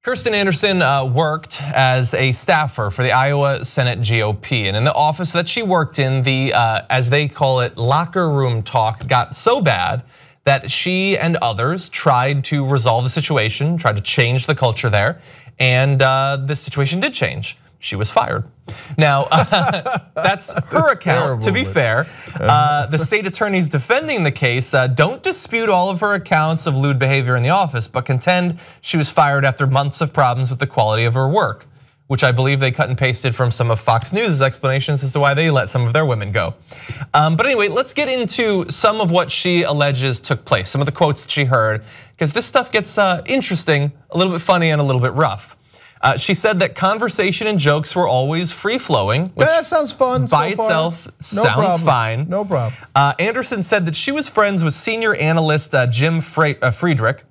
Kirsten Anderson worked as a staffer for the Iowa Senate GOP, and in the office that she worked in, the as they call it, locker room talk got so bad that she and others tried to resolve the situation, tried to change the culture there, and the situation did change. She was fired. Now, that's her account, to be fair. The state attorneys defending the case don't dispute all of her accounts of lewd behavior in the office, but contend she was fired after months of problems with the quality of her work, which I believe they cut and pasted from some of Fox News' explanations as to why they let some of their women go. But anyway, let's get into some of what she alleges took place, some of the quotes that she heard, because this stuff gets interesting, a little bit funny, and a little bit rough. She said that conversation and jokes were always free-flowing. That sounds fun. By itself, sounds fine. No problem. Anderson said that she was friends with senior analyst Jim Friedrich,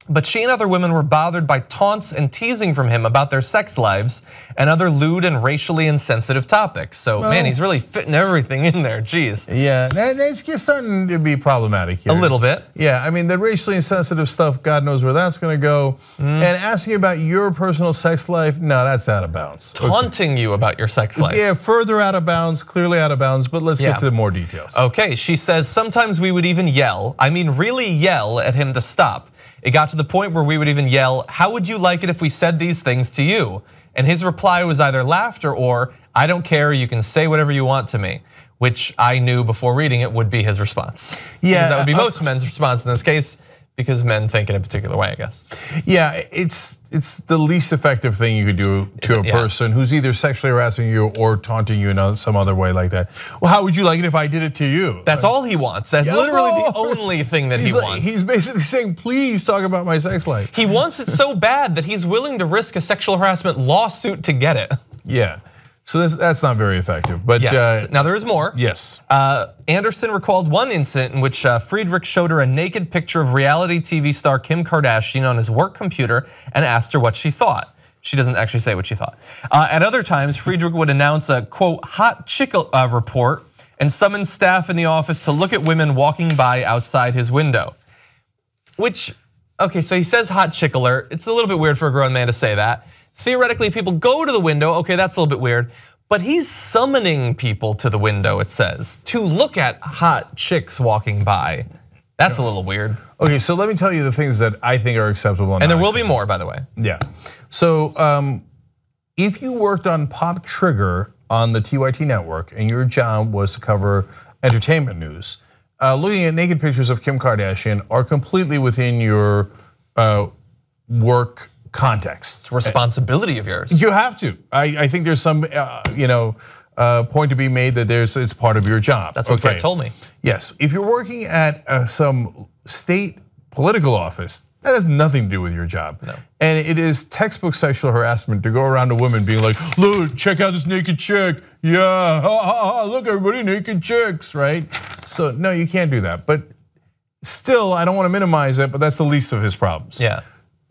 but she and other women were bothered by taunts and teasing from him about their sex lives and other lewd and racially insensitive topics. So, man, he's really fitting everything in there, geez. Yeah, it's starting to be problematic here. A little bit. Yeah, I mean, the racially insensitive stuff, God knows where that's gonna go. And asking about your personal sex life, no, that's out of bounds. Taunting you about your sex life. Yeah, further out of bounds, clearly out of bounds, but let's get to the more details. Okay, she says, sometimes we would even yell, I mean really yell at him to stop. It got to the point where we would even yell, how would you like it if we said these things to you? And his reply was either laughter or, I don't care, you can say whatever you want to me, which I knew before reading it would be his response. Yeah. Because that would be most men's response in this case, because men think in a particular way, I guess. Yeah, it's the least effective thing you could do to a person who's either sexually harassing you or taunting you in some other way like that. Well, how would you like it if I did it to you? That's all he wants. That's literally the only thing that he wants. He's basically saying, please talk about my sex life. He wants it so bad that he's willing to risk a sexual harassment lawsuit to get it. Yeah. So that's not very effective, but yes. Now there is more. Yes. Anderson recalled one incident in which Friedrich showed her a naked picture of reality TV star Kim Kardashian on his work computer and asked her what she thought. She doesn't actually say what she thought. At other times, Friedrich would announce a quote hot chick report and summon staff in the office to look at women walking by outside his window. Which, okay, so he says hot chick alert. It's a little bit weird for a grown man to say that. Theoretically, people go to the window, okay, that's a little bit weird, but he's summoning people to the window, it says, to look at hot chicks walking by. That's a little weird. Okay, so let me tell you the things that I think are acceptable. And there will be more, by the way. Yeah, so if you worked on Pop Trigger on the TYT network and your job was to cover entertainment news, looking at naked pictures of Kim Kardashian are completely within your work context. It's a responsibility of yours. You have to. I think there's some point to be made that it's part of your job. That's what Brett told me. Yes, if you're working at some state political office, that has nothing to do with your job. No. And it is textbook sexual harassment to go around to women being like, look, check out this naked chick. Yeah, look everybody, naked chicks, right? So no, you can't do that. But still, I don't want to minimize it, but that's the least of his problems. Yeah.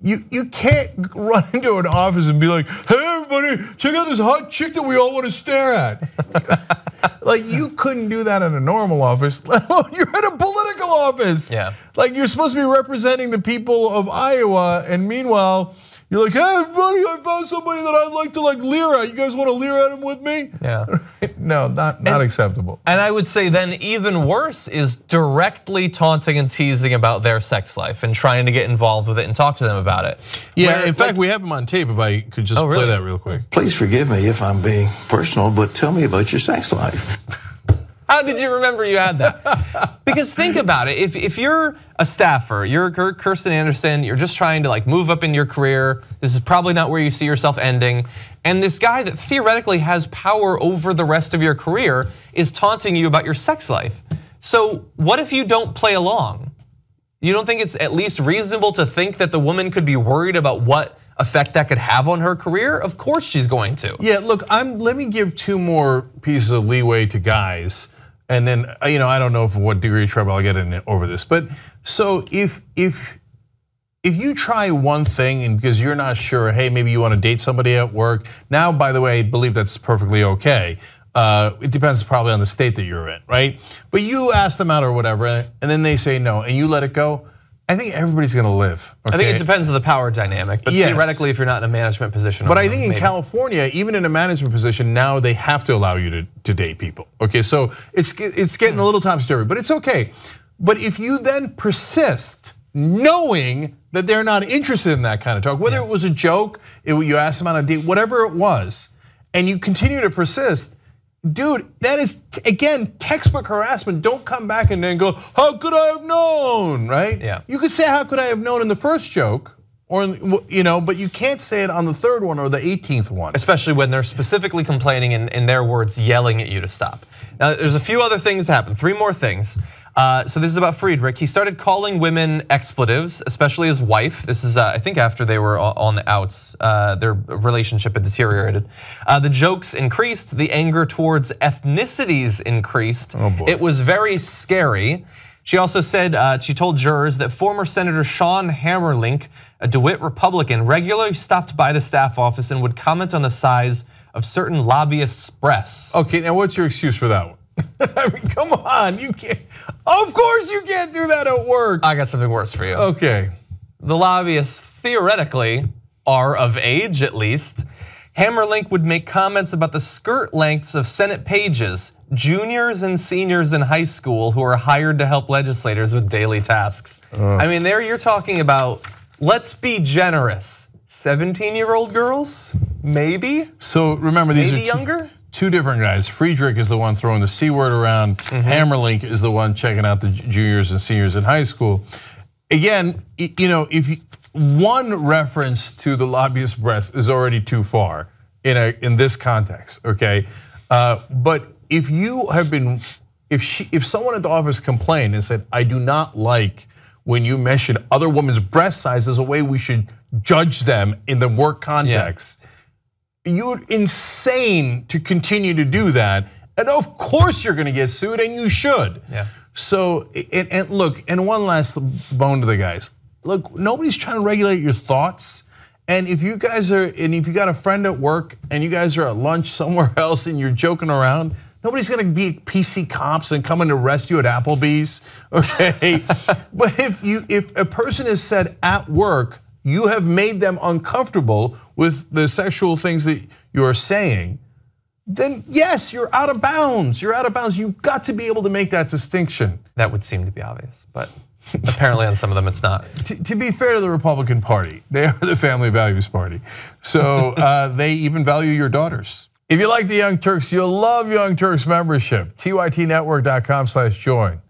You can't run into an office and be like, hey everybody, check out this hot chick that we all want to stare at. Like you couldn't do that in a normal office, let alone you're at a political office. Yeah. Like you're supposed to be representing the people of Iowa, and meanwhile, you're like, hey everybody, I found somebody that I'd like to leer at. You guys want to leer at him with me? Yeah. No, not acceptable. And I would say then even worse is directly taunting and teasing about their sex life and trying to get involved with it and talk to them about it. Yeah, in fact, we have him on tape if I could just play that real quick. Please forgive me if I'm being personal, but tell me about your sex life. How did you remember you had that? Because think about it, if you're a staffer, you're Kirsten Anderson, you're just trying to move up in your career, this is probably not where you see yourself ending, and this guy that theoretically has power over the rest of your career is taunting you about your sex life. So what if you don't play along? You don't think it's at least reasonable to think that the woman could be worried about what effect that could have on her career? Of course she's going to. Yeah, look, let me give two more pieces of leeway to guys. And then, I don't know what degree of trouble I'll get in over this, but so if you try one thing and because you're not sure, hey, maybe you want to date somebody at work. Now, by the way, I believe that's perfectly okay. It depends probably on the state that you're in, right? But you ask them out or whatever, and then they say no, and you let it go. I think everybody's going to live. Okay? I think it depends on the power dynamic, but theoretically, if you're not in a management position. But I think in California, even in a management position, now they have to allow you to date people. Okay, so it's getting a little topsy-turvy, but it's okay. But if you then persist, knowing that they're not interested in that kind of talk, whether it was a joke, you asked them on a date, whatever it was, and you continue to persist, dude, that is, again, textbook harassment. Don't come back and then go, how could I have known, right? Yeah. You could say, how could I have known in the first joke, or but you can't say it on the third one or the 18th one. Especially when they're specifically complaining and, in their words, yelling at you to stop. Now, there's a few other things that happen, 3 more things. So this is about Friedrich. He started calling women expletives, especially his wife. This is, I think, after they were on the outs. Their relationship had deteriorated. The jokes increased. The anger towards ethnicities increased. Oh boy. It was very scary. She also said, she told jurors that former Senator Sean Hammerlink, a DeWitt Republican, regularly stopped by the staff office and would comment on the size of certain lobbyists' breasts. Okay, now what's your excuse for that one? I mean, come on, you can't. Of course you can't do that at work. I got something worse for you. Okay. The lobbyists theoretically are of age, at least. Hammerlink would make comments about the skirt lengths of Senate pages, juniors and seniors in high school who are hired to help legislators with daily tasks. I mean, there you're talking about, let's be generous, 17-year-old girls, maybe? So remember, these maybe are younger? Two different guys. Friedrich is the one throwing the C word around. Hammerlink is the one checking out the juniors and seniors in high school. Again, if one reference to the lobbyist breast is already too far in this context, okay? But if you have been, if someone at the office complained and said, I do not like when you mention other women's breast size as a way we should judge them in the work context. You're insane to continue to do that, and of course you're going to get sued, and you should. Yeah. So, and look, and one last bone to the guys. Look, nobody's trying to regulate your thoughts, and if you guys are, and if you got a friend at work, and you guys are at lunch somewhere else, and you're joking around, nobody's going to be PC cops and come and arrest you at Applebee's, okay? But if a person is said at work, you have made them uncomfortable with the sexual things that you're saying, then yes, you're out of bounds. You're out of bounds. You've got to be able to make that distinction. That would seem to be obvious, but apparently on some of them it's not. To be fair to the Republican Party, they are the family values party. So they even value your daughters. If you like the Young Turks, you'll love Young Turks membership. TYTnetwork.com/join.